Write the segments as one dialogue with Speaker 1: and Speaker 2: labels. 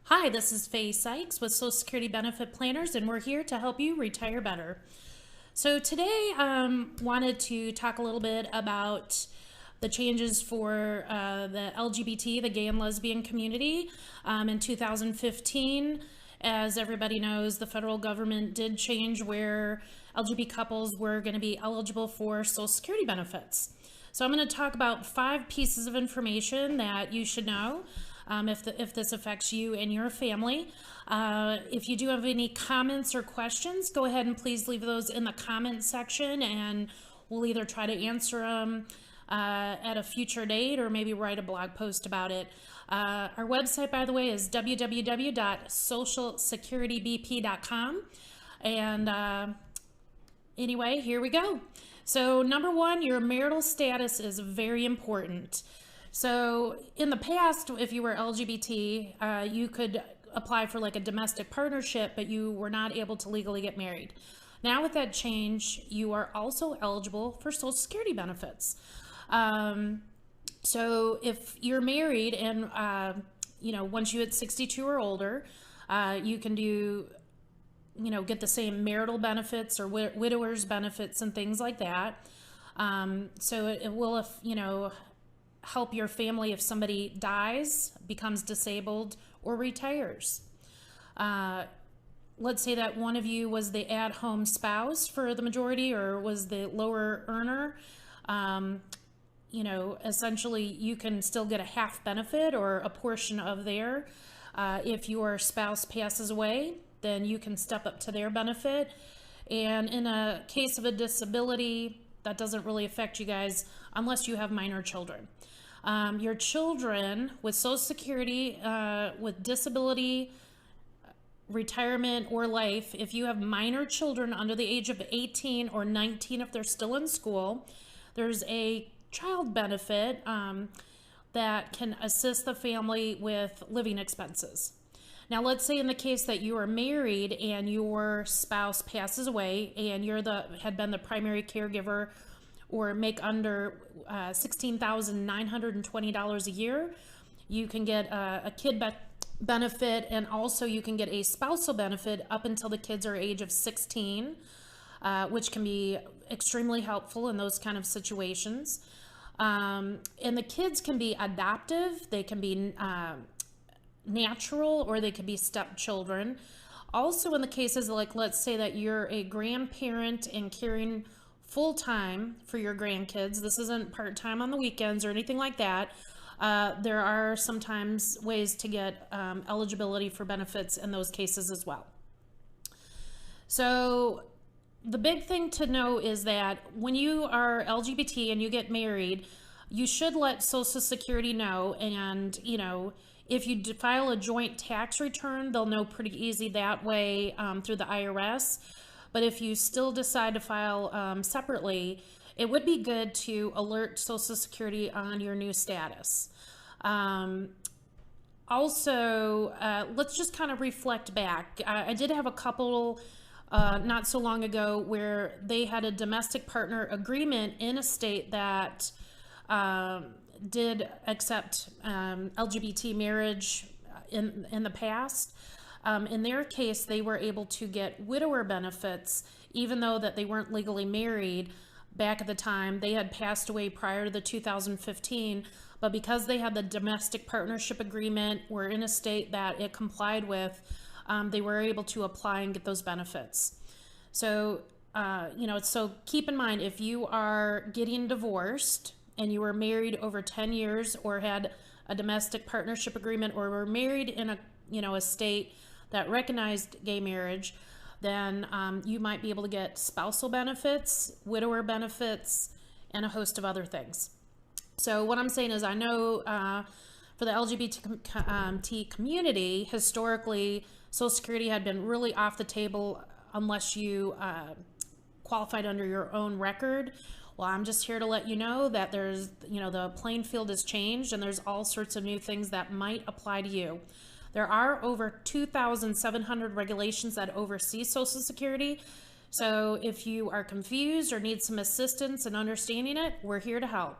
Speaker 1: Hi, this is Faye Sykes with Social Security Benefit Planners, and we're here to help you retire better. So today, wanted to talk a little bit about the changes for the LGBT, the gay and lesbian community, in 2015. As everybody knows, the federal government did change where LGBT couples were going to be eligible for Social Security benefits. So I'm going to talk about 5 pieces of information that you should know if this affects you and your family. If you do have any comments or questions, go ahead and please leave those in the comment section, and we'll either try to answer them at a future date or maybe write a blog post about it. Our website, by the way, is www.socialsecuritybp.com. And anyway, here we go. So number 1, your marital status is very important. So in the past, if you were LGBT, you could apply for like a domestic partnership, but you were not able to legally get married. Now with that change, you are also eligible for Social Security benefits. So if you're married and, once you hit 62 or older, you can do, get the same marital benefits or widower's benefits and things like that. So it will, help your family if somebody dies, becomes disabled, or retires. Let's say that one of you was the at-home spouse for the majority or was the lower earner. Essentially you can still get a half benefit or a portion of their. If your spouse passes away, then you can step up to their benefit. And in a case of a disability, that doesn't really affect you guys unless you have minor children. Your children with Social Security, with disability, retirement, or life, if you have minor children under the age of 18 or 19, if they're still in school, there's a child benefit that can assist the family with living expenses. Now, let's say in the case that you are married and your spouse passes away and had been the primary caregiver or make under $16,920 a year, you can get a kid benefit, and also you can get a spousal benefit up until the kids are age of 16, which can be extremely helpful in those kind of situations. And the kids can be adoptive, they can be natural, or they could be stepchildren. Also in the cases like, let's say that you're a grandparent and caring full-time for your grandkids, this isn't part-time on the weekends or anything like that, there are sometimes ways to get eligibility for benefits in those cases as well. So the big thing to know is that when you are LGBT and you get married, you should let Social Security know, and if you file a joint tax return, they'll know pretty easy that way through the IRS. But if you still decide to file separately, it would be good to alert Social Security on your new status. Also, let's just kind of reflect back. I did have a couple not so long ago where they had a domestic partner agreement in a state that did accept LGBT marriage in the past. In their case, they were able to get widower benefits, even though that they weren't legally married back at the time. They had passed away prior to the 2015, but because they had the domestic partnership agreement, were in a state that it complied with, they were able to apply and get those benefits. So, so keep in mind, if you are getting divorced and you were married over 10 years or had a domestic partnership agreement or were married in a state that recognized gay marriage, then you might be able to get spousal benefits, widower benefits, and a host of other things. So what I'm saying is, I know for the LGBT community, historically, Social Security had been really off the table unless you qualified under your own record. Well, I'm just here to let you know that there's, the playing field has changed, and there's all sorts of new things that might apply to you. There are over 2,700 regulations that oversee Social Security. So if you are confused or need some assistance in understanding it, we're here to help.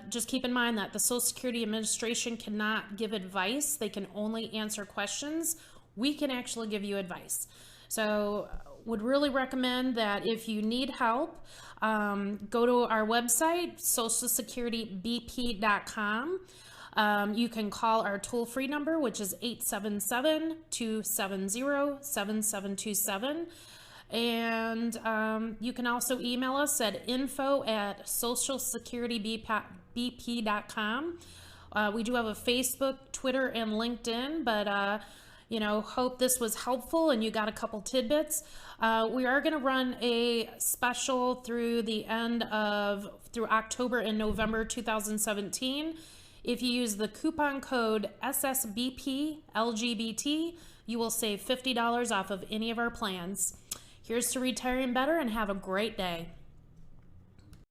Speaker 1: Just keep in mind that the Social Security Administration cannot give advice. They can only answer questions. We can actually give you advice. So would really recommend that if you need help, go to our website, socialsecuritybp.com. You can call our toll-free number, which is 877-270-7727. And you can also email us at info@socialsecuritybp.com. We do have a Facebook, Twitter, and LinkedIn, but hope this was helpful and you got a couple tidbits. We are going to run a special through October and November 2017. If you use the coupon code SSBP-LGBT, you will save $50 off of any of our plans. Here's to retiring better and have a great day.